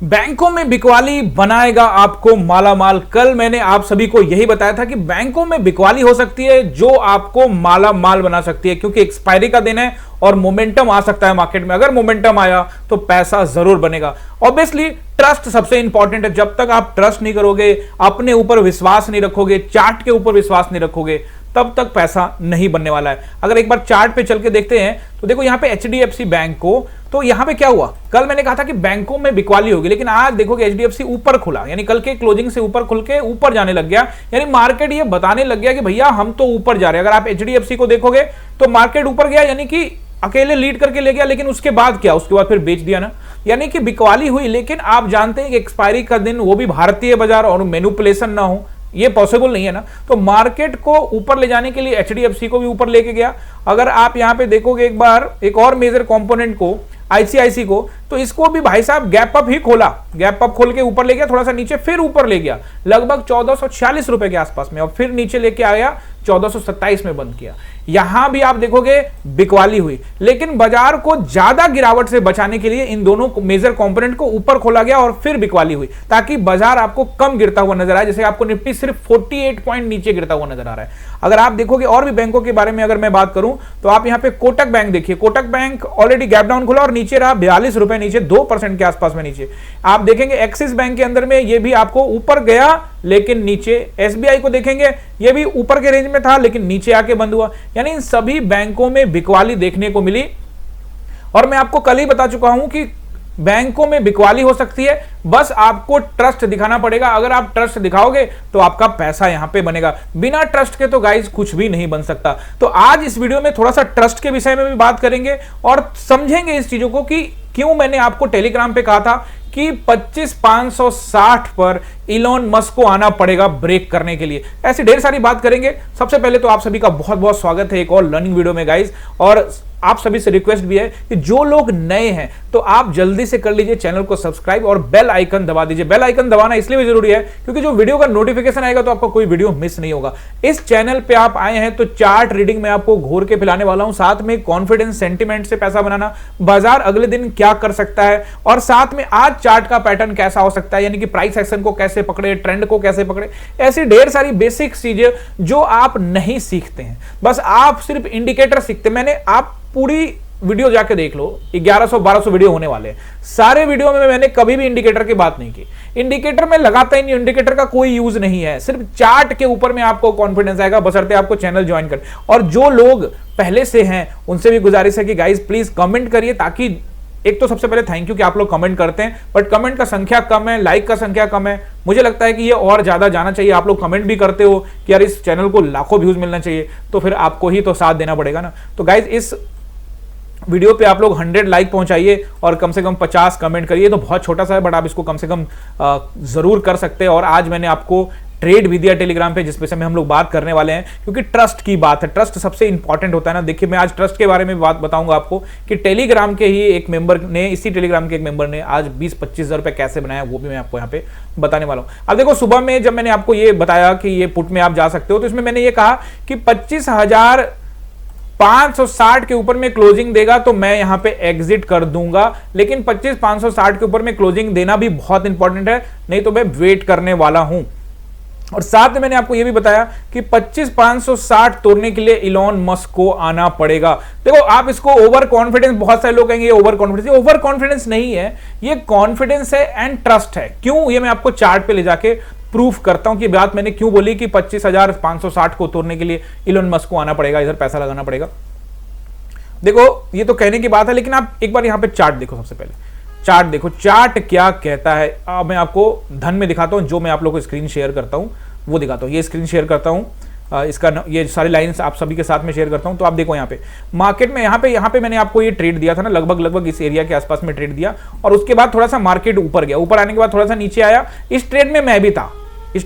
बैंकों में बिकवाली बनाएगा आपको मालामाल। कल मैंने आप सभी को यही बताया था कि बैंकों में बिकवाली हो सकती है जो आपको मालामाल बना सकती है, क्योंकि एक्सपायरी का दिन है और मोमेंटम आ सकता है मार्केट में। अगर मोमेंटम आया तो पैसा जरूर बनेगा। ऑब्वियसली ट्रस्ट सबसे इंपॉर्टेंट है। जब तक आप ट्रस्ट नहीं करोगे, अपने ऊपर विश्वास नहीं रखोगे, चार्ट के ऊपर विश्वास नहीं रखोगे, तब तक पैसा नहीं बनने वाला है। अगर एक बार चार्ट पे चल के देखते हैं तो देखो यहां पे एचडीएफसी बैंक को, तो यहां पे क्या हुआ, कल मैंने कहा था कि बैंकों में बिकवाली होगी, लेकिन आज देखोगे एचडीएफसी ऊपर खुला, यानी कल के क्लोजिंग से ऊपर खुल के ऊपर जाने लग गया। यानी मार्केट ये बताने लग गया कि भैया हम तो ऊपर जा रहे हैं। अगर आप एचडीएफसी को देखोगे तो मार्केट ऊपर गया, यानी कि अकेले लीड करके ले गया, लेकिन उसके बाद क्या, उसके बाद फिर बेच दिया ना, यानी कि बिकवाली हुई। लेकिन आप जानते हैं कि एक्सपायरी का दिन, वो भी भारतीय बाजार, और मैनिपुलेशन ना हो, ये पॉसिबल नहीं है ना। तो मार्केट को ऊपर ले जाने के लिए एचडीएफसी को भी ऊपर लेके गया। अगर आप यहां पे देखोगे एक बार एक और मेजर कंपोनेंट को, आईसीआईसी को, तो इसको भी भाई साहब गैप अप ही खोला, गैप अप खोल के ऊपर ले गया, थोड़ा सा नीचे फिर ऊपर ले गया लगभग 1446 रुपए के आसपास में, और फिर नीचे लेके आया 1427 में बंद किया। यहां भी आप देखोगे बिकवाली हुई, लेकिन बाजार को ज्यादा गिरावट से बचाने के लिए इन दोनों मेजर कंपोनेंट को ऊपर खोला गया और फिर बिकवाली हुई, ताकि बाजार आपको कम गिरता हुआ नजर आए। जैसे आपको निफ्टी सिर्फ 48 पॉइंट नीचे गिरता हुआ नजर आ रहा है। अगर आप देखोगे और भी बैंकों के बारे में अगर मैं बात करूं तो आप यहां पे कोटक बैंक देखिए, Kotak bank already gap down खुला और नीचे रहा 42 रुपए नीचे, 2% के आसपास में नीचे। आप देखेंगे एक्सिस बैंक के अंदर में ये भी आपको ऊपर गया लेकिन नीचे। एसबीआई को देखेंगे ये भी ऊपर के रेंज में था लेकिन नीचे आके बंद हुआ। यानी इन सभी बैंकों में बिकवाली देखने को मिली, और मैं आपको कल ही बता चुका हूं कि बैंकों में बिकवाली हो सकती है, बस आपको ट्रस्ट दिखाना पड़ेगा। अगर आप ट्रस्ट दिखाओगे तो आपका पैसा यहां पे बनेगा। बिना ट्रस्ट के तो गाइज कुछ भी नहीं बन सकता। तो आज इस वीडियो में थोड़ा सा ट्रस्ट के विषय में भी बात करेंगे और समझेंगे इस चीजों को कि क्यों मैंने आपको टेलीग्राम पे कहा था कि 25,560 पर इलॉन मस्क को आना पड़ेगा ब्रेक करने के लिए। ऐसी ढेर सारी बात करेंगे। सबसे पहले तो आप सभी का बहुत बहुत स्वागत है एक और लर्निंग वीडियो में गाइज, और आप सभी से रिक्वेस्ट भी है कि जो लोग नए हैं तो आप जल्दी से कर लीजिए चैनल को सब्सक्राइब और बेल आइकन दबा दीजिए। बेल आइकन दबाना इसलिए भी जरूरी है क्योंकि जो वीडियो का नोटिफिकेशन आएगा तो आपको कोई वीडियो मिस नहीं होगा। इस चैनल पे आप आए हैं तो चार्ट रीडिंग में आपको घोर के पिलाने वाला हूं, साथ में कॉन्फिडेंस सेंटिमेंट से पैसा बनाना, बाजार अगले दिन क्या कर सकता है, और साथ में आज चार्ट का पैटर्न कैसा हो सकता है, यानी कि प्राइस एक्शन को कैसे पकड़े, ट्रेंड को कैसे पकड़े। ऐसी ढेर सारी बेसिक चीजें जो आप नहीं सीखते हैं, बस आप सिर्फ इंडिकेटर सीखते। मैंने आप पूरी वीडियो जाके देख लो, 1100-1200 वीडियो होने वाले हैं। सारे वीडियो में मैंने कभी भी इंडिकेटर की बात नहीं की। इंडिकेटर में लगाता ही नहीं, इंडिकेटर का कोई यूज नहीं है। सिर्फ चार्ट के ऊपर में आपको कॉन्फिडेंस आएगा, बशर्ते आपको चैनल ज्वाइन कर। और जो लोग पहले से हैं उनसे भी गुजारिश है कि गाइज प्लीज कमेंट करिए, ताकि एक तो सबसे पहले थैंक यू कि आप लोग कमेंट करते हैं, बट कमेंट का संख्या कम है, लाइक का संख्या कम है। मुझे लगता है कि ये और ज्यादा जाना चाहिए। आप लोग कमेंट भी करते हो कि यार इस चैनल को लाखों व्यूज मिलना चाहिए, तो फिर आपको ही तो साथ देना पड़ेगा ना। तो गाइज इस वीडियो पे आप लोग 100 लाइक पहुंचाइए और कम से कम 50 कमेंट करिए। तो बहुत छोटा सा है बट आप इसको कम से कम जरूर कर सकते हैं। और आज मैंने आपको ट्रेड भी दिया टेलीग्राम पे, जिसपे से हम लोग बात करने वाले हैं, क्योंकि ट्रस्ट की बात है। ट्रस्ट सबसे इंपॉर्टेंट होता है ना। देखिए मैं आज ट्रस्ट के बारे में बात बताऊंगा आपको कि टेलीग्राम के ही एक मेंबर ने, इसी टेलीग्राम के एक मेंबर ने आज 20-25 हजार रुपए कैसे बनाया, वो भी मैं आपको यहाँ पे बताने वाला हूं। अब देखो सुबह में जब मैंने आपको ये बताया कि ये पुट में आप जा सकते हो, तो इसमें मैंने ये कहा कि 25,560 के ऊपर में क्लोजिंग देगा तो मैं यहां पे एग्जिट कर दूंगा। लेकिन 25,560 के ऊपर में क्लोजिंग देना भी बहुत इंपॉर्टेंट है, नहीं तो मैं वेट करने वाला हूं। और साथ में मैंने आपको यह भी बताया कि 25,560 तोड़ने के लिए इलॉन मस्क को आना पड़ेगा। देखो आप इसको ओवर कॉन्फिडेंस, बहुत सारे लोग कहेंगे ओवर कॉन्फिडेंस, ये ओवर कॉन्फिडेंस नहीं है, ये कॉन्फिडेंस है एंड ट्रस्ट है। क्यों, ये मैं आपको चार्ट पे ले जाके प्रूफ करता हूं कि बात मैंने क्यों बोली कि 25,560 को तोड़ने के लिए इलॉन मस्क को आना पड़ेगा, इधर पैसा लगाना पड़ेगा। देखो ये तो कहने की बात है, लेकिन आप एक बार यहां पे चार्ट देखो। सबसे पहले चार्ट देखो, चार्ट क्या कहता है। अब मैं आपको धन में दिखाता हूं, जो मैं आप लोगों को स्क्रीन शेयर करता हूं वो दिखाता हूं। ये स्क्रीन शेयर करता हूं, इसका ये सारी लाइंस आप सभी के साथ में शेयर करता हूं। तो आप देखो यहाँ पे मार्केट में, यहाँ पे मैंने आपको ये ट्रेड दिया था ना, लगभग इस एरिया के आसपास में ट्रेड दिया, और उसके बाद थोड़ा सा मार्केट ऊपर गया, ऊपर आने के बाद थोड़ा सा नीचे आया। इस ट्रेड में मैं भी था, ये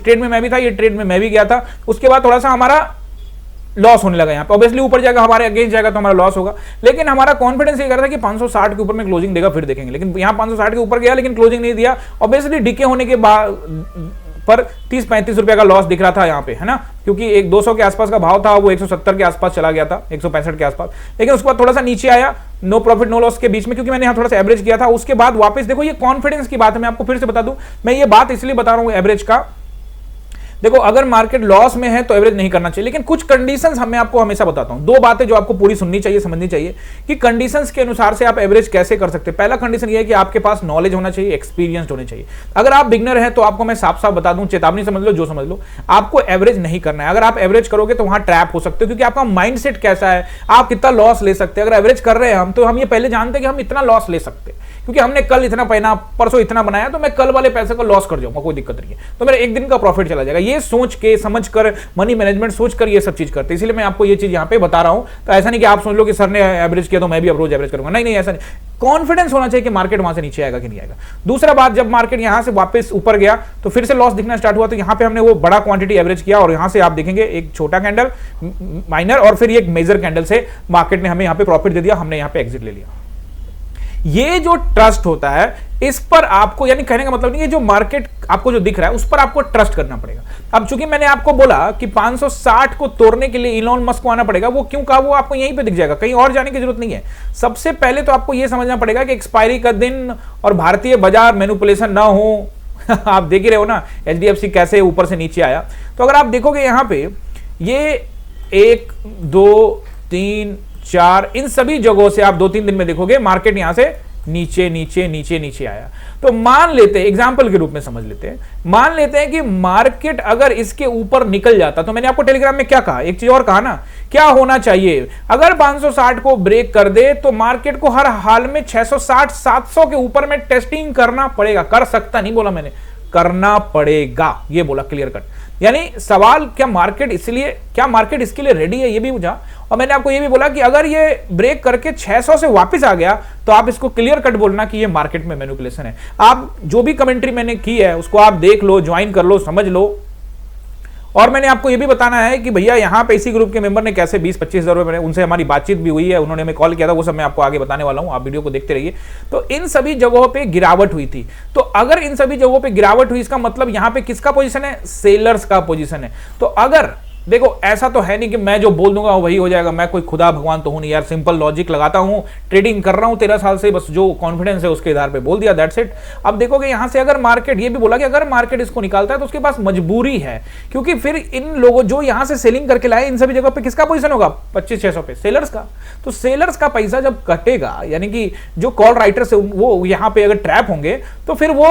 ट्रेड में मैं भी गया था। उसके बाद थोड़ा सा हमारा लॉस होने लगा। यहाँ पे ऑब्वियसली ऊपर जाएगा, हमारे अगेंस्ट जाएगा तो हमारा लॉस होगा, लेकिन हमारा कॉन्फिडेंस ये कर रहा था कि 560 के ऊपर में क्लोजिंग देगा, फिर देखेंगे। लेकिन यहाँ 560 के ऊपर गया लेकिन क्लोजिंग नहीं दिया। ऑब्वियसली डीके होने के बाद पर 30-35 रुपए का लॉस दिख रहा था यहाँ पे, है ना, क्योंकि एक 200 के आसपास का भाव था, वो 170 के आसपास चला गया था, 165 के आसपास, लेकिन उसके बाद थोड़ा सा नीचे आया, नो प्रॉफिट नो लॉस के बीच में, क्योंकि मैंने यहाँ थोड़ा सा एवरेज किया था। उसके बाद वापस देखो, ये कॉन्फिडेंस की बात है, मैं आपको फिर से बता दूं, मैं ये बात इसलिए बता रहा हूं एवरेज का। देखो, अगर मार्केट लॉस में है तो एवरेज नहीं करना चाहिए, लेकिन कुछ कंडीशंस मैं आपको हमेशा बताता हूं। दो बातें जो आपको पूरी सुननी चाहिए, समझनी चाहिए कि कंडीशंस के अनुसार से आप एवरेज कैसे कर सकते हैं। पहला कंडीशन ये है कि आपके पास नॉलेज होना चाहिए, एक्सपीरियंस होने चाहिए। अगर आप बिगनर हैं तो आपको मैं साफ साफ बता दूं, चेतावनी समझ लो, जो समझ लो, आपको एवरेज नहीं करना है। अगर आप एवरेज करोगे तो वहां ट्रैप हो सकते हो, क्योंकि आपका माइंडसेट कैसा है, आप कितना लॉस ले सकते हैं। अगर एवरेज कर रहे हैं हम, तो हम ये पहले जानते हैं कि हम इतना लॉस ले सकते हैं, क्योंकि हमने कल इतना पहना, परसों इतना बनाया, तो मैं कल वाले पैसे को लॉस कर जाऊंगा, कोई दिक्कत नहीं है, तो मेरा एक दिन का प्रॉफिट चला जाएगा। ये सोच के, समझ कर, मनी मैनेजमेंट सोच कर ये सब चीज करते हैं। इसलिए मैं आपको ये चीज यहां पे बता रहा हूं। तो ऐसा नहीं कि आप सोच लो कि सर ने एवरेज किया तो मैं भी अब रोज एवरेज करूंगा, नहीं, ऐसा नहीं। कॉन्फिडेंस होना चाहिए कि मार्केट वहां से नीचे आएगा कि नहीं आएगा। दूसरा बात, जब मार्केट यहां से वापस ऊपर गया तो फिर से लॉस दिखना स्टार्ट हुआ, तो यहां पे हमने वो बड़ा क्वांटिटी एवरेज किया, और यहां से आप देखेंगे एक छोटा कैंडल, माइनर, और फिर एक मेजर कैंडल से मार्केट ने हमें यहां पे प्रॉफिट दे दिया, हमने यहां पे एग्जिट ले लिया। ये जो ट्रस्ट होता है, इस पर आपको, यानी कहने का मतलब नहीं है, जो मार्केट आपको जो दिख रहा है उस पर आपको ट्रस्ट करना पड़ेगा। अब चूंकि मैंने आपको बोला कि 560 को तोड़ने के लिए इलॉन मस्क को आना पड़ेगा, वो क्यों कहा, वो आपको यहीं पे दिख जाएगा, कहीं और जाने की जरूरत नहीं है। सबसे पहले तो आपको यह समझना पड़ेगा कि एक्सपायरी का दिन और भारतीय बाजार मैनिपुलेशन ना हो। आप देख ही रहे हो ना HDFC कैसे ऊपर से नीचे आया। तो अगर आप देखोगे यहां पे, ये 1 2 3 4 इन सभी जगहों से आप 2-3 दिन में देखोगे मार्केट यहां से नीचे नीचे नीचे नीचे आया। तो मान लेते हैं, एग्जांपल के रूप में समझ लेते हैं, मान लेते हैं कि मार्केट अगर इसके ऊपर निकल जाता, तो मैंने आपको टेलीग्राम में क्या कहा, एक चीज और कहा ना, क्या होना चाहिए, अगर 560 को ब्रेक कर दे तो मार्केट को हर हाल में 660 700 के ऊपर में टेस्टिंग करना पड़ेगा। कर सकता नहीं बोला मैंने, करना पड़ेगा, ये बोला क्लियर कट। यानी सवाल, क्या मार्केट इसके लिए रेडी है, ये भी पूछा। और मैंने आपको ये भी बोला कि अगर ये ब्रेक करके 600 से वापस आ गया तो आप इसको क्लियर कट बोलना कि ये मार्केट में मैनिपुलेशन है। आप जो भी कमेंट्री मैंने की है उसको आप देख लो, ज्वाइन कर लो, समझ लो। और मैंने आपको ये भी बताना है कि भैया यहाँ पे इसी ग्रुप के मेंबर ने कैसे 20-25 हज़ार रुपए, उनसे हमारी बातचीत भी हुई है, उन्होंने हमें कॉल किया था, वो सब मैं आपको आगे बताने वाला हूँ, आप वीडियो को देखते रहिए। तो इन सभी जगहों पे गिरावट हुई थी। तो अगर इन सभी जगहों पे गिरावट हुई, इसका मतलब यहाँ पे किसका पोजीशन है, सेलर्स का पोजीशन है। तो अगर देखो, ऐसा तो है नहीं कि मैं जो बोल दूंगा वही हो जाएगा, मैं कोई खुदा भगवान तो हूं नहीं यार, सिंपल लॉजिक लगाता हूं, ट्रेडिंग कर रहा हूं 13 साल से, बस जो कॉन्फिडेंस है उसके आधार पे बोल दिया, दैट्स इट। अब देखोगे यहां से अगर मार्केट, ये भी बोला कि अगर मार्केट इसको निकालता है तो उसके पास मजबूरी है, क्योंकि फिर इन लोगों जो यहां से सेलिंग करके लाए, इन सभी जगह पे किसका पोजीशन होगा, 2500-600 पे, सेलर्स का। तो सेलर्स का पैसा जब कटेगा, यानी कि जो कॉल राइटर्स है वो यहां पे अगर ट्रैप होंगे, तो फिर वो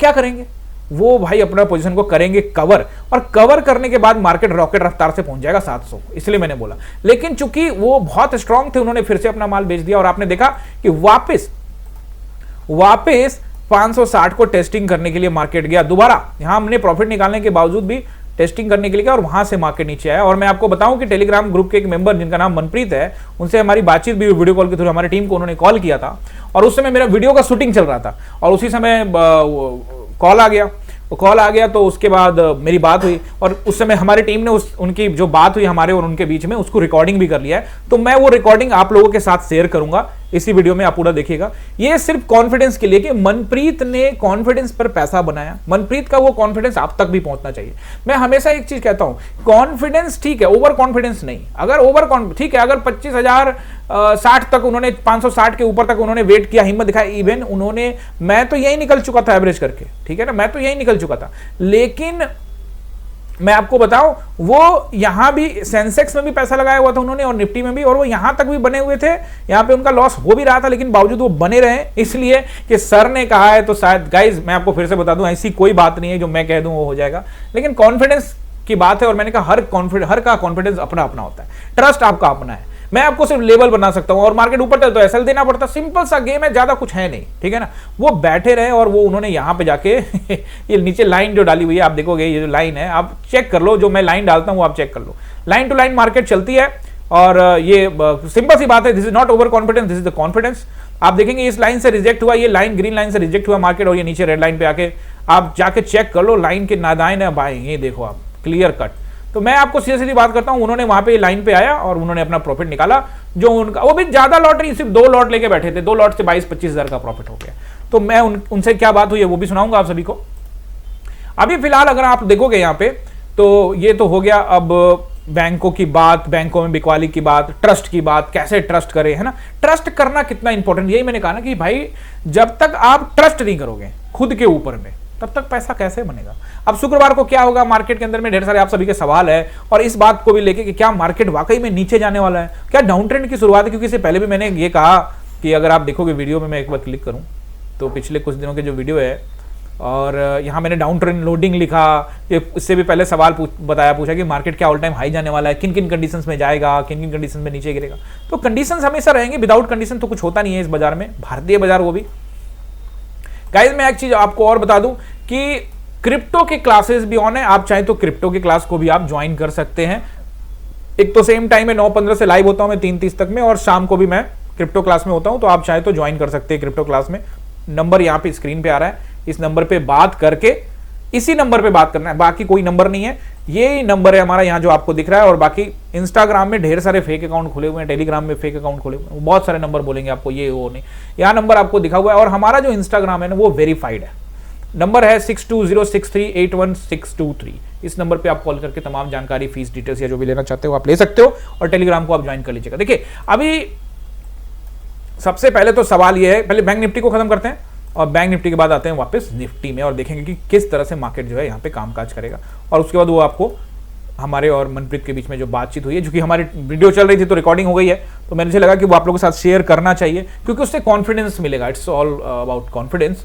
क्या करेंगे, वो भाई अपना पोजीशन को करेंगे कवर, और कवर करने के बाद मार्केट रॉकेट रफ्तार से पहुंच जाएगा 700, इसलिए मैंने बोला। लेकिन चूंकि वो बहुत स्ट्रांग थे, उन्होंने फिर से अपना माल बेच दिया, और आपने देखा कि वापस 560 को टेस्टिंग करने के लिए मार्केट गया दोबारा। यहां हमने प्रॉफिट निकालने के बावजूद भी टेस्टिंग करने के लिए गया, और वहां से मार्केट नीचे आया। और मैं आपको बताऊं कि टेलीग्राम ग्रुप के एक मेंबर जिनका नाम मनप्रीत है, उनसे हमारी बातचीत भी वीडियो कॉल के थ्रू, हमारी टीम को उन्होंने कॉल किया था, और उस समय मेरा वीडियो का शूटिंग चल रहा था, और उसी समय कॉल आ गया। कॉल आ गया तो उसके बाद मेरी बात हुई, और उस समय हमारी टीम ने उनकी जो बात हुई हमारे और उनके बीच में, उसको रिकॉर्डिंग भी कर लिया है। तो मैं वो रिकॉर्डिंग आप लोगों के साथ शेयर करूंगा इसी वीडियो में, आप पूरा देखिएगा। ये सिर्फ कॉन्फिडेंस के लिए कि मनप्रीत ने कॉन्फिडेंस पर पैसा बनाया, मनप्रीत का वो कॉन्फिडेंस आप तक भी पहुंचना चाहिए। मैं हमेशा एक चीज कहता हूं, कॉन्फिडेंस ठीक है, ओवर कॉन्फिडेंस नहीं। अगर ठीक है, अगर 25,060 तक उन्होंने, 560 के ऊपर तक उन्होंने वेट किया, हिम्मत दिखाई, इवन उन्होंने, मैं तो यही निकल चुका था एवरेज करके, ठीक है ना, मैं तो यही निकल चुका था। लेकिन मैं आपको बताऊं, वो यहां भी सेंसेक्स में भी पैसा लगाया हुआ था उन्होंने, और निफ्टी में भी, और वो यहां तक भी बने हुए थे। यहां पे उनका लॉस हो भी रहा था, लेकिन बावजूद वो बने रहे, इसलिए कि सर ने कहा है। तो शायद गाइज मैं आपको फिर से बता दूं, ऐसी कोई बात नहीं है जो मैं कह दूं वो हो जाएगा, लेकिन कॉन्फिडेंस की बात है। और मैंने कहा हर का कॉन्फिडेंस अपना अपना होता है, ट्रस्ट आपका अपना है। मैं आपको सिर्फ लेवल बना सकता हूं, और मार्केट ऊपर चल तो एसएल देना पड़ता, सिंपल सा गेम है, ज्यादा कुछ है नहीं, ठीक है ना। वो बैठे रहे, और वो उन्होंने यहां पे जाके ये नीचे लाइन जो डाली हुई है, आप देखोगे ये जो लाइन है, आप चेक कर लो, जो मैं लाइन डालता हूं वो आप चेक कर लो, लाइन टू लाइन मार्केट चलती है। और ये सिंपल सी बात है, this is not over confidence, this is the confidence. आप देखेंगे इस लाइन से रिजेक्ट हुआ, ये लाइन ग्रीन लाइन से रिजेक्ट हुआ मार्केट, और ये नीचे रेड लाइन पे आके आप जाके चेक कर लो, लाइन के नादायन है भाई, ये देखो आप, क्लियर कट। तो मैं आपको सीधी सीधी बात करता हूं, उन्होंने वहां पे लाइन पे आया और उन्होंने अपना प्रॉफिट निकाला, जो उनका, वो भी ज्यादा लॉट नहीं, सिर्फ 2 लॉट लेके बैठे थे, 2 लॉट से 22-25 हज़ार का प्रॉफिट हो गया। तो मैं उनसे क्या बात हुई है वो भी सुनाऊंगा आप सभी को। अभी फिलहाल अगर आप देखोगे यहाँ पे, तो ये तो हो गया अब बैंकों की बात, बैंकों में बिकवाली की बात, ट्रस्ट की बात, कैसे ट्रस्ट करें, है ना। ट्रस्ट करना कितना इंपॉर्टेंट, यही मैंने कहा ना कि भाई जब तक आप ट्रस्ट नहीं करोगे खुद के ऊपर में, तब तक पैसा कैसे बनेगा। अब शुक्रवार को क्या होगा मार्केट के अंदर में, ढेर सारे आप सभी के सवाल है, और इस बात को भी लेके कि क्या मार्केट वाकई में नीचे जाने वाला है, क्या डाउन ट्रेंड की शुरुआत है। क्योंकि इससे पहले भी मैंने ये कहा कि अगर आप देखोगे वीडियो में, मैं एक बार क्लिक करूं तो पिछले कुछ दिनों के जो वीडियो है, और यहाँ मैंने डाउन ट्रेंड लोडिंग लिखा, इससे भी पहले सवाल पूछा कि मार्केट क्या ऑल टाइम हाई जाने वाला है, किन किन कंडीशंस में जाएगा, किन किन कंडीशन में नीचे गिरेगा। तो कंडीशंस हमेशा रहेंगे, विदाउट कंडीशन तो कुछ होता नहीं है इस बाजार में, भारतीय बाजार वो भी। गाइस मैं एक चीज आपको और बता दूं कि क्रिप्टो के क्लासेस भी ऑन है, आप चाहे तो क्रिप्टो के क्लास को भी आप ज्वाइन कर सकते हैं। एक तो सेम टाइम में 9:15 से लाइव होता हूं मैं 3:30 तक में, और शाम को भी मैं क्रिप्टो क्लास में होता हूं, तो आप चाहे तो ज्वाइन कर सकते हैं क्रिप्टो क्लास में। नंबर यहाँ पे स्क्रीन पे आ रहा है, इस नंबर पे बात करके, इसी नंबर पे बात करना है, बाकी कोई नंबर नहीं है, ये नंबर है हमारा यहाँ जो आपको दिख रहा है। और बाकी इंस्टाग्राम में ढेर सारे फेक अकाउंट खुले हुए हैं, टेलीग्राम में फेक अकाउंट खुले हुए हैं, बहुत सारे नंबर बोलेंगे आपको, ये वो नहीं, यहाँ नंबर आपको दिखा हुआ है। और हमारा जो इंस्टाग्राम है ना वो वेरीफाइड है, नंबर है 6206381623। इस नंबर पे आप कॉल करके तमाम जानकारी, फीस डिटेल्स या जो भी लेना चाहते हो आप ले सकते हो, और टेलीग्राम को आप ज्वाइन कर लीजिएगा। देखिए अभी सबसे पहले तो सवाल ये है, पहले बैंक निफ्टी को खत्म करते हैं, और बैंक निफ्टी के बाद आते हैं वापस निफ्टी में, और देखेंगे कि किस तरह से मार्केट जो है यहाँ पे कामकाज करेगा। और उसके बाद वो आपको हमारे और मनप्रीत के बीच में जो बातचीत हुई है, जो कि हमारी वीडियो चल रही थी तो रिकॉर्डिंग हो गई है, तो मुझे लगा कि वो आप लोगों के साथ शेयर करना चाहिए, क्योंकि उससे कॉन्फिडेंस मिलेगा। It's all about confidence.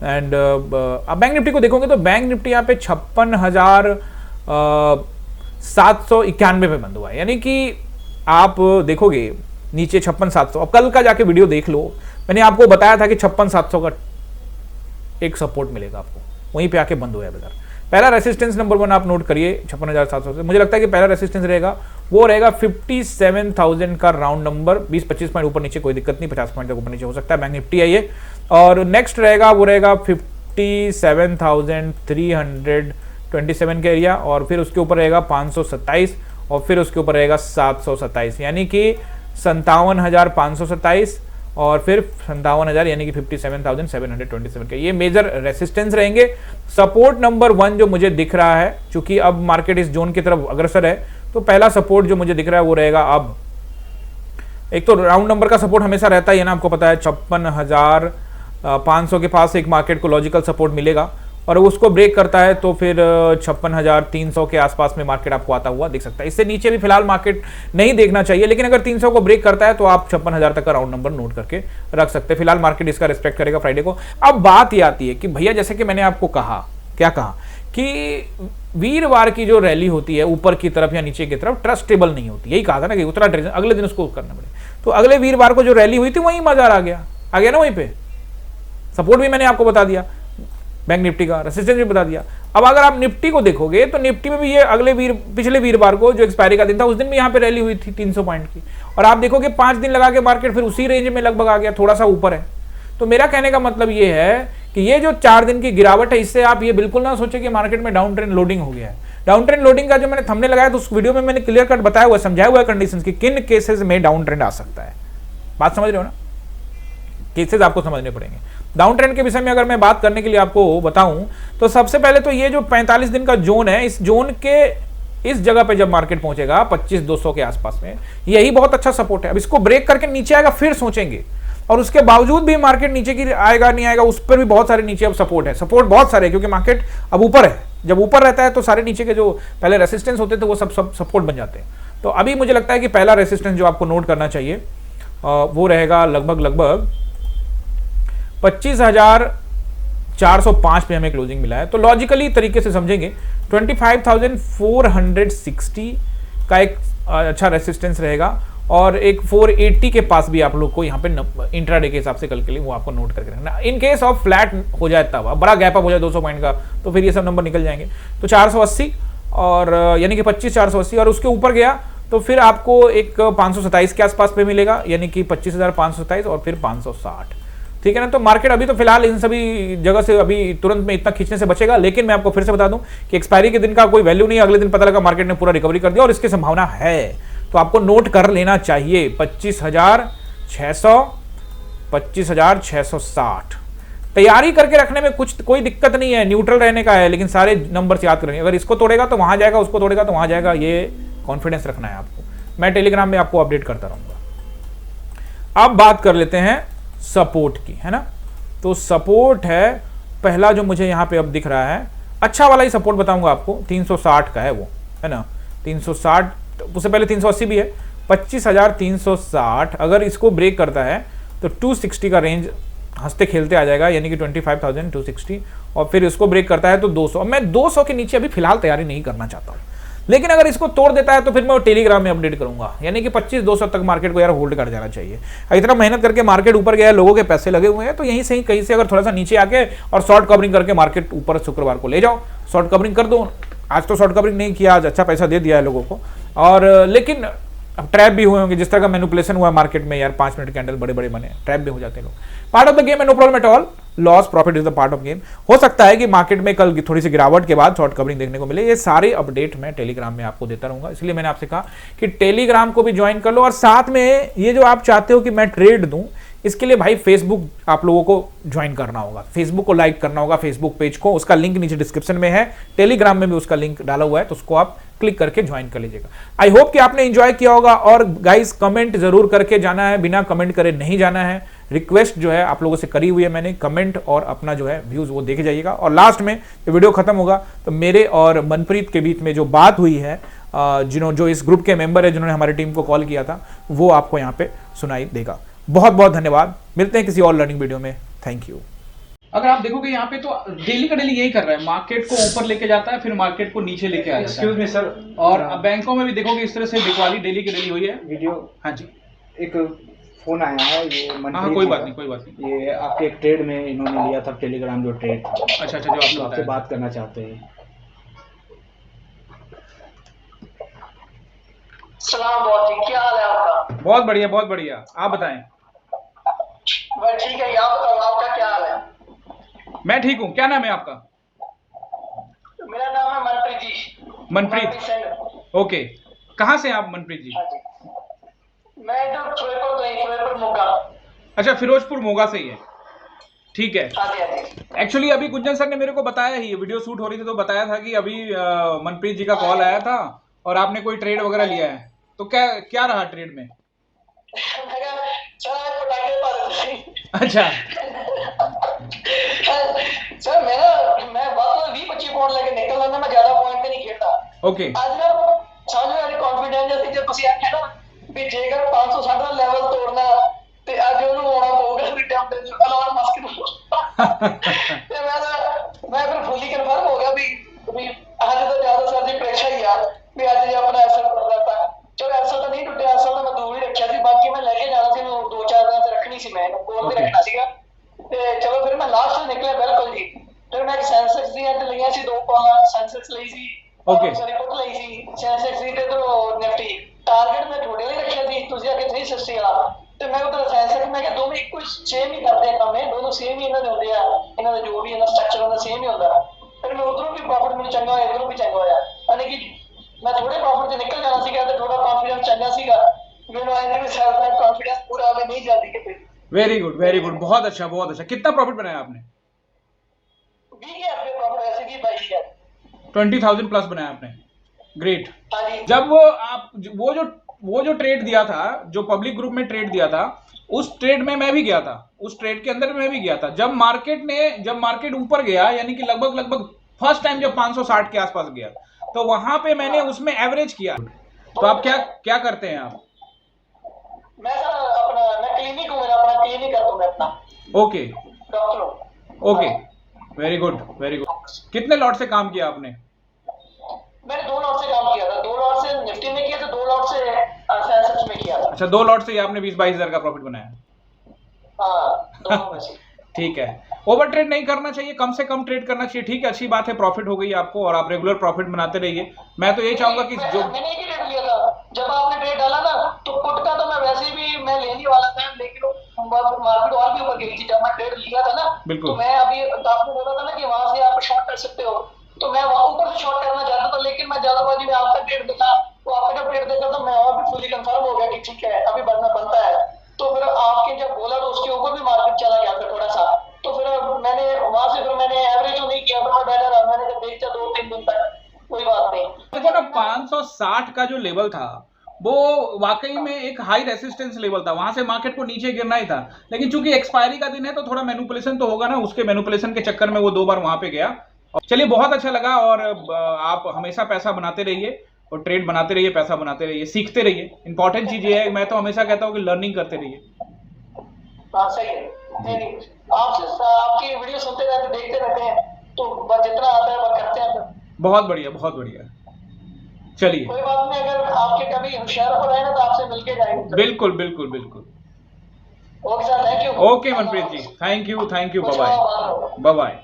And आप बैंक निफ्टी को देखोगे तो बैंक निफ्टी यहाँ पे 56,791 पे बंद हुआ है, यानी कि आप देखोगे नीचे 56,700। अब कल का जाके वीडियो देख लो, मैंने आपको बताया था कि 56,700 का एक सपोर्ट मिलेगा आपको, वहीं पे आके बंद हुआ है बाजार। पहला रेसिस्टेंस नंबर 1 आप नोट करिए 56,700 से, मुझे लगता है कि पहला रेसिस्टेंस रहेगा वो रहेगा 57,000 का राउंड नंबर, 20-25 पॉइंट ऊपर नीचे कोई दिक्कत नहीं, 50 पॉइंट तक ऊपर नीचे हो सकता है, बैंक निफ्टी है ये। और नेक्स्ट रहेगा वो रहेगा 57,327 के एरिया, और फिर उसके ऊपर रहेगा 527, और फिर उसके ऊपर रहेगा 727, यानी कि 57,527, और फिर 57,000 यानी कि 57,727 के ये मेजर रेसिस्टेंस रहेंगे। सपोर्ट नंबर 1 जो मुझे दिख रहा है, चूंकि अब मार्केट इस जोन की तरफ अग्रसर है, तो पहला सपोर्ट जो मुझे दिख रहा है वो रहेगा, अब एक तो राउंड नंबर का सपोर्ट हमेशा रहता है ना, आपको पता है 56,500 के पास एक मार्केट को लॉजिकल सपोर्ट मिलेगा, और उसको ब्रेक करता है तो फिर 56,300 के आसपास में मार्केट आपको आता हुआ दिख सकता है। इससे नीचे भी फिलहाल मार्केट नहीं देखना चाहिए, लेकिन अगर 300 को ब्रेक करता है तो आप 56,000 तक का राउंड नंबर नोट करके रख सकते हैं। फिलहाल मार्केट इसका रिस्पेक्ट करेगा फ्राइडे को। अब बात ये आती है कि भैया जैसे कि मैंने आपको कहा, क्या कहा कि वीरवार की जो रैली होती है ऊपर की तरफ या नीचे की तरफ ट्रस्टेबल नहीं होती, यही कहा था ना कि उतना अगले दिन उसको करना पड़े। तो अगले वीरवार को जो रैली हुई थी वहीं बाजार आ गया ना, वहीं पे सपोर्ट भी मैंने आपको बता दिया, बैंक निफ्टी का रेसिस्टेंस भी बता दिया। अब अगर आप निफ्टी को देखोगे तो निफ्टी में भी ये पिछले वीरवार को जो एक्सपायरी का दिन था उस दिन भी यहाँ पे रैली हुई थी 300 पॉइंट की, और आप देखोगे 5 दिन लगा के मार्केट फिर उसी रेंज में लगभग आ गया, थोड़ा सा ऊपर है। तो मेरा कहने का मतलब ये है कि ये जो 4 दिन की गिरावट है, इससे आप ये बिल्कुल ना सोचे कि मार्केट में डाउन ट्रेंड लोडिंग हो गया है। डाउन ट्रेंड लोडिंग का जो मैंने थंबनेल लगाया तो उस वीडियो में मैंने क्लियर कट बताया हुआ, समझाया हुआ है कंडीशंस की किन केसेस में डाउन ट्रेंड आ सकता है। बात समझ रहे हो ना, केसेस आपको समझने पड़ेंगे। डाउन ट्रेंड के विषय में अगर मैं बात करने के लिए आपको बताऊं तो सबसे पहले तो ये जो 45 दिन का जोन है, इस जोन के इस जगह पे जब मार्केट पहुंचेगा 25,200 के आसपास में, यही बहुत अच्छा सपोर्ट है। अब इसको ब्रेक करके नीचे आएगा फिर सोचेंगे, और उसके बावजूद भी मार्केट नीचे की आएगा नहीं आएगा, उस पर भी बहुत सारे नीचे अब सपोर्ट है, सपोर्ट बहुत सारे, क्योंकि मार्केट अब ऊपर है। जब ऊपर रहता है तो सारे नीचे के जो पहले रेसिस्टेंस होते थे वो सब सपोर्ट बन जाते हैं। तो अभी मुझे लगता है कि पहला रेसिस्टेंस जो आपको नोट करना चाहिए वो रहेगा लगभग 25,405 पे हमें क्लोजिंग मिला है। तो लॉजिकली तरीके से समझेंगे 25,460 का एक अच्छा रेसिस्टेंस रहेगा, और एक 480 के पास भी आप लोग को यहाँ पे इंट्राडे के हिसाब से कल के लिए वो आपको नोट करके रखना। इन केस ऑफ फ्लैट हो जाए तब, बड़ा गैप अप हो जाए 200 पॉइंट का, तो फिर ये सब नंबर निकल जाएंगे। तो 480 और यानी कि 25,480, और उसके ऊपर गया तो फिर आपको एक 527 के आसपास पे मिलेगा, यानी कि 25,527 और फिर 560, ठीक है ना। तो मार्केट अभी तो फिलहाल इन सभी जगह से अभी तुरंत में इतना खींचने से बचेगा, लेकिन मैं आपको फिर से बता दूं कि एक्सपायरी के दिन का कोई वैल्यू नहीं है। अगले दिन पता लगा मार्केट ने पूरा रिकवरी कर दिया और इसकी संभावना है, तो आपको नोट कर लेना चाहिए 25,600, 25,660, तैयारी करके रखने में कोई दिक्कत नहीं है, न्यूट्रल रहने का है, लेकिन सारे नंबर्स याद करने, अगर इसको तोड़ेगा तो वहां जाएगा, उसको तोड़ेगा तो वहां जाएगा, ये कॉन्फिडेंस रखना है आपको। मैं टेलीग्राम में आपको अपडेट करता रहूंगा। अब बात कर लेते हैं सपोर्ट की, है ना। तो सपोर्ट है पहला जो मुझे यहाँ पे अब दिख रहा है, अच्छा वाला ही सपोर्ट बताऊंगा आपको, 360 का है वो, है ना। 360, उससे पहले 380 भी है। 25,360 अगर इसको ब्रेक करता है तो 260 का रेंज हंसते खेलते आ जाएगा, यानी कि 25,260, और फिर इसको ब्रेक करता है तो 200। मैं 200 के नीचे अभी फिलहाल तैयारी नहीं करना चाहता हूँ, लेकिन अगर इसको तोड़ देता है तो फिर मैं टेलीग्राम में अपडेट करूंगा, यानी कि 25,200 तक मार्केट को यार होल्ड कर जाना चाहिए। इतना मेहनत करके मार्केट ऊपर गया है, लोगों के पैसे लगे हुए हैं, तो यहीं से ही कहीं से अगर थोड़ा सा नीचे आके और शॉर्ट कवरिंग करके मार्केट ऊपर शुक्रवार को ले जाओ, शॉर्ट कवरिंग कर दो। आज तो शॉर्ट कवरिंग नहीं किया, आज अच्छा पैसा दे दिया है लोगों को, और लेकिन अब ट्रैप भी हुए होंगे, जिस तरह का मैनिपुलेशन हुआ मार्केट में यार, 5 मिनट कैंडल बड़े बड़े बने, ट्रैप भी हो जाते हैं लोग। पार्ट ऑफ द गेम है, no problem at all, loss profit is the part of game. हो सकता है कि मार्केट में कल थोड़ी सी गिरावट के बाद शॉर्ट कवरिंग देखने को मिले। ये सारे अपडेट मैं टेलीग्राम में आपको देता रहूंगा, इसलिए मैंने आपसे कहा कि टेलीग्राम को भी ज्वाइन कर लो। और साथ में ये जो आप चाहते हो कि मैं ट्रेड दूं, इसके लिए भाई फेसबुक आप लोगों को ज्वाइन करना होगा, फेसबुक को लाइक करना होगा, फेसबुक पेज को, उसका लिंक नीचे डिस्क्रिप्शन में है, टेलीग्राम में भी उसका लिंक डाला हुआ है, तो उसको आप क्लिक करके ज्वाइन कर लीजिएगा। आई होप कि आपने एंजॉय किया होगा। और गाइस कमेंट जरूर करके जाना है, बिना कमेंट करे नहीं जाना है। रिक्वेस्ट जो है आप लोगों से करी हुई है मैंने, कमेंट और अपना जो है व्यूज वो देखे जाइएगा। और लास्ट में ये वीडियो खत्म होगा तो मेरे और मनप्रीत के बीच में जो बात हुई है, जो इस ग्रुप के मेंबर है जिन्होंने हमारी टीम को कॉल किया था, वो आपको यहाँ पे सुनाई देगा। बहुत बहुत धन्यवाद, मिलते हैं किसी और लर्निंग वीडियो में। Thank you. अगर आप देखोगे यहाँ पे तो डेली का डेली यही कर रहा है, मार्केट को ऊपर लेके जाता है, फिर मार्केट को नीचे लेके आ जाता है। एक्सक्यूज मी सर, और बैंकों में भी देखोगे इस तरह से बिकवाली डेली की डेली हुई है। वीडियो, हाँ जी, एक फोन आया है, ये हाँ कोई बात नहीं, कोई बात नहीं। ये आपके एक ट्रेड में इन्होंने लिया था, टेलीग्राम जो ट्रेड था। अच्छा, जो आपने आपसे बात करना चाहते हैं। सलाम बहुत जी, क्या हाल है आपका? बहुत बढ़िया, बहुत बढ़िया, आप बताएं। मैं ठीक है, आप बताओ आपका क्या हाल है? मैं ठीक हूँ। क्या नाम है आपका? मेरा नाम है मनप्रीत जी। मनप्रीत सिंह। ओके, कहाँ से हैं आप मनप्रीत जी? हाँ जी, मैं इधर फिरोजपुर मोगा। अच्छा, फिरोजपुर मोगा से ही है, ठीक है। हाँ जी, हाँ जी। एक्चुअली अभी गुंजन सर ने मेरे को बताया ही, वीडियो शूट हो रही थी तो बताया था कि अभी मनप्रीत जी का कॉल आया था और आपने कोई ट्रेड वगैरह लिया है, तो क्या रहा ट्रेड में? अच्छा सर मैं बात तो 20-25 पॉइंट लेके निकल रहा, मैं ज्यादा पॉइंट नहीं खेलता। ओके, आज ना समझ मेरी कॉन्फिडेंस जैसे जब ਤੁਸੀਂ ਆਖਿਆ ਨਾ ਵੀ ਜੇਕਰ 560 ਦਾ ਲੈਵਲ ਤੋੜਨਾ ਤੇ ਅੱਜ ਉਹਨੂੰ ਆਉਣਾ ਪਊਗਾ ਵੀ ਟੈਂਪਰੇਚਰ ਅਲਾਰਮ ਮਸਕ ਨੂੰ ਤੇ ਮੈਂ ਫਿਰ ਫੁੱਲੀ ਕਨਫਰਮ ਹੋ ਗਿਆ ਵੀ ਅੱਜ ਤਾਂ ਜ਼ਿਆਦਾ ਸਰ ਜੀ ਪ੍ਰੈਸ਼ਰ ਹੀ ਆ ਵੀ ਅੱਜ ਜੇ ਆਪਣਾ ਐਸਲ ਕਰਦਾ ਤਾਂ ਚਲੋ ਐਸਲ ਤਾਂ ਨਹੀਂ ਟੁੱਟਿਆ, ਐਸਲ ਤਾਂ ਮੈਂ ਦੂਰ ਹੀ ਰੱਖਿਆ ਸੀ, ਬਾਕੀ ਮੈਂ ਲੈ ਕੇ ਜਾਣਾ ਸੀ, ਨੂੰ 2-4 ਦਿਨਾਂ ਤੇ ਰੱਖਣੀ ਸੀ, ਮੈਂ ਕੋਲ ਤੇ ਰੱਖਣਾ ਸੀਗਾ। ਤੇ ਚਲੋ ਫਿਰ ਮੈਂ ਲਾਸਟ ਤੇ ਨਿਕਲਿਆ ਬਿਲਕੁਲ ਜੀ। ਫਿਰ ਮੈਂ ਸੈਂਸੈਕਸ ਦੀਆਂ ਤੇ ਲਈਆਂ ਸੀ 2 ਕਾਲਾਂ, ਸੈਂਸੈਕਸ ਲਈ ਸੀ, ਓਕੇ, ਸੌਰੀ ਪੁੱਟ ਲਈ ਸੀ ਸੈਂਸੈਕਸ ਦੀ ਤੇ ਨਿਫਟੀ टारगेट मैं थोड़े लिए रखा थी, तुझे आके 360 वाला ਤੇ ਮੈਂ ਉਧਰ ਸੈਂਸੈਕਸ ਮੈਂ ਕਿ ਦੋਵੇਂ ਇੱਕੋ ਸੇਮ ਹੀ ਕਰਦੇ ਆ ਕੰਮ, ਇਹ ਦੋਨੋਂ ਸੇਮ ਹੀ ਇਹਨਾਂ ਦੇ ਹੁੰਦੇ ਆ, ਇਹਨਾਂ ਦਾ ਜੋ ਵੀ ਇਹਨਾਂ ਸਟਰਕਚਰ ਹੁੰਦਾ ਸੇਮ ਹੀ ਹੁੰਦਾ। ਫਿਰ ਮੈਂ ਉਧਰੋਂ ਵੀ ਪ੍ਰੋਫਿਟ ਮੈਨੂੰ ਚੰਗਾ ਹੋਇਆ, ਇਧਰੋਂ ਵੀ ਚੰਗਾ ਹੋਇਆ, ਯਾਨੀ ਕਿ ਮੈਂ ਥੋੜੇ प्रॉफिट से निकल जाना सीगा ਤੇ ਥੋੜਾ कॉन्फिडेंस चंगा सीगा, ਮੈਨੂੰ आए भी सेल्फ में कॉन्फिडेंस पूरा आवे नहीं जल्दी के। वेरी गुड, बहुत अच्छा, बहुत अच्छा। कितना प्रॉफिट बनाया आपने? 20,000 रुपये प्रॉफिट वैसे भी 22,000, 20,000 प्लस बनाया आपने, ग्रेट। हाँ जी। जब वो जो ट्रेड दिया था, जो पब्लिक ग्रुप में ट्रेड दिया था, उस ट्रेड में मैं भी गया था, उस ट्रेड के अंदर मैं भी गया था। जब मार्केट ऊपर गया, यानी कि लगभग फर्स्ट टाइम जब 560 के आसपास गया, तो वहां पे मैंने उसमें एवरेज किया। तो आप क्या करते हैं आप? मैं सर मैं क्लिनिक हूँ, मेरा अपना क्लिनिक है, तो मैं अपना ओके, डॉक्टर हूँ। Okay, very good. कितने लॉट से काम किया आपने? मैंने 2 लॉट से काम किया था, 2 लॉट से निफ्टी में किया था, 2 लॉट से सेंसेक्स में किया था। अच्छा, 2 लॉट से आपने 20-22 हजार का प्रॉफिट बनाया? हाँ, दोनों में से। ठीक है, ओवर ट्रेड नहीं करना चाहिए, कम से कम ट्रेड करना चाहिए, ठीक है, अच्छी बात है, प्रॉफिट हो गई आपको और आप रेगुलर प्रॉफिट बनाते रहिए। मैं तो ये चाहूंगा कि जो मैंने एक ही ट्रेड लिया था, जब आपने ट्रेड डाला ना तो पुट का तो मैं वैसे भी मैं लेने वाला था, लेकिन मार्केट और भी ऊपर गई थी जब मैं ट्रेड लिया था ना, बिल्कुल। तो मैं अभी आपने बोला था ना कि वहां से आप शॉर्ट कर सकते हो, तो मैं वहां ऊपर से शॉर्ट करना चाहता था, लेकिन मैं ज्यादाबाजी में आपका ट्रेड देखा, तो आपका जब ट्रेड देखा तो मैं और भी फुली कंफर्म हो गया कि ठीक है अभी बढ़ना बनता है। तो फिर आपके जब बोला तो उसके ऊपर भी मार्केट चला गया फिर थोड़ा सा, तो फिर मैंने वहां से फिर मैंने एवरेज तो नहीं किया, तो मैं बैठा रहा, मैंने जब देखा 2-3 दिन तक कोई बात नहीं। देखो ना 560 का जो लेवल था वो वाकई में एक हाई रेसिस्टेंस लेवल था, वहां से मार्केट को नीचे गिरना ही था, लेकिन चूंकि एक्सपायरी का दिन है तो थोड़ा मैनिपुलेशन तो होगा ना, उसके मैनिपुलेशन के चक्कर में वो 2 बार वहां पे गया। चलिए बहुत अच्छा लगा, और आप हमेशा पैसा बनाते रहिए और ट्रेड बनाते रहिए, पैसा बनाते रहिए, सीखते रहिए। इंपॉर्टेंट चीज ये है, मैं तो हमेशा कहता हूँ कि लर्निंग करते रहिए। हाँ सही है, नहीं आपसे आपकी वीडियो सुनते रहते, देखते रहते हैं, तो जितना आता है वो करते हैं। बहुत बढ़िया, बहुत बढ़िया। चलिए कोई बात नहीं, अगर आपके कभी होशियार हो रहे ना तो आपसे मिलके जाएंगे। बिल्कुल बिल्कुल बिल्कुल। Okay sir, thank you. Okay Manpreet ji, thank you, bye bye.